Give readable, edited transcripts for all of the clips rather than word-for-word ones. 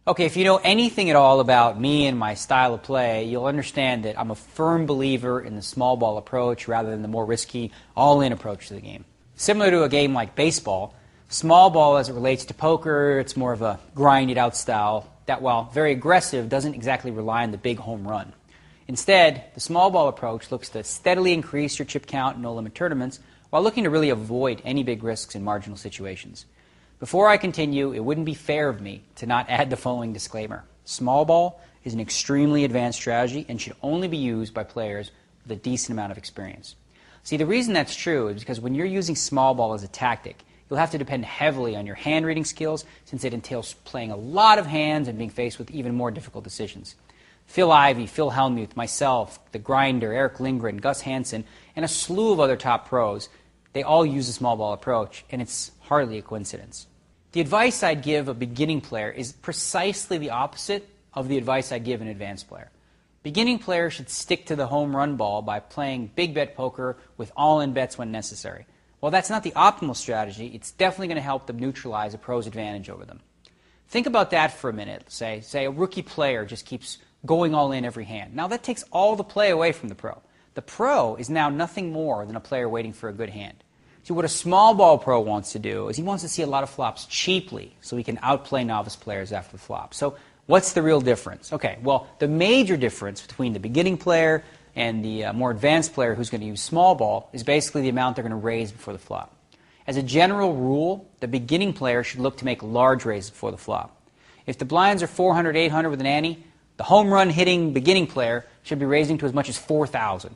Okay, if you know anything at all about me and my style of play, you'll understand that I'm a firm believer in the small ball approach rather than the more risky all-in approach to the game. Similar to a game like baseball, small ball as it relates to poker, it's more of a grind-it-out style that, while very aggressive, doesn't exactly rely on the big home run. Instead, the small ball approach looks to steadily increase your chip count in no-limit tournaments while looking to really avoid any big risks in marginal situations. Before I continue, it wouldn't be fair of me to not add the following disclaimer. Small ball is an extremely advanced strategy and should only be used by players with a decent amount of experience. See, the reason that's true is because when you're using small ball as a tactic, you'll have to depend heavily on your hand reading skills since it entails playing a lot of hands and being faced with even more difficult decisions. Phil Ivey, Phil Hellmuth, myself, the Grinder, Eric Lindgren, Gus Hansen, and a slew of other top pros, they all use the small ball approach, and it's hardly a coincidence. The advice I'd give a beginning player is precisely the opposite of the advice I give an advanced player. Beginning players should stick to the home run ball by playing big bet poker with all-in bets when necessary. While that's not the optimal strategy, it's definitely going to help them neutralize a pro's advantage over them. Think about that for a minute. Say a rookie player just keeps going all in every hand. Now that takes all the play away from the pro. The pro is now nothing more than a player waiting for a good hand. See, what a small ball pro wants to do is he wants to see a lot of flops cheaply so he can outplay novice players after the flop. So what's the real difference? Okay, well, the major difference between the beginning player and the more advanced player who's going to use small ball is basically the amount they're going to raise before the flop. As a general rule, the beginning player should look to make large raises before the flop. If the blinds are 400, 800 with an ante, the home run hitting beginning player should be raising to as much as 4,000.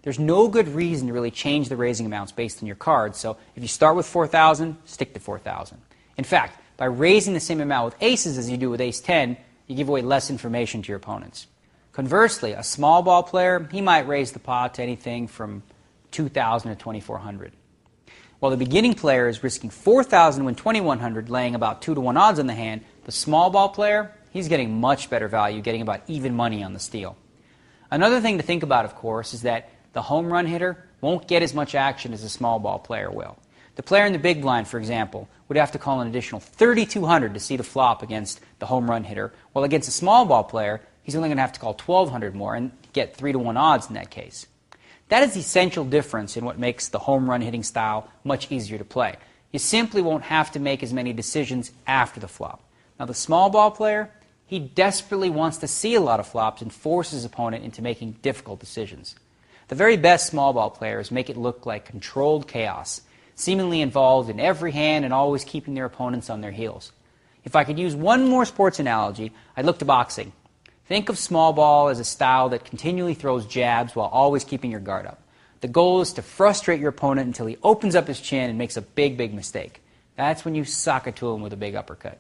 There's no good reason to really change the raising amounts based on your cards, so if you start with 4,000, stick to 4,000. In fact, by raising the same amount with aces as you do with ace-10, you give away less information to your opponents. Conversely, a small ball player, he might raise the pot to anything from 2,000 to 2,400. While the beginning player is risking 4,000 when 2,100, laying about 2-to-1 odds on the hand, the small ball player, he's getting much better value, getting about even money on the steal. Another thing to think about, of course, is that the home run hitter won't get as much action as a small ball player will. The player in the big blind, for example, would have to call an additional 3,200 to see the flop against the home run hitter, while against a small ball player, he's only going to have to call 1,200 more and get 3-to-1 odds in that case. That is the essential difference in what makes the home run hitting style much easier to play. You simply won't have to make as many decisions after the flop. Now the small ball player, he desperately wants to see a lot of flops and force his opponent into making difficult decisions. The very best small ball players make it look like controlled chaos, seemingly involved in every hand and always keeping their opponents on their heels. If I could use one more sports analogy, I'd look to boxing. Think of small ball as a style that continually throws jabs while always keeping your guard up. The goal is to frustrate your opponent until he opens up his chin and makes a big, big mistake. That's when you sock it to him with a big uppercut.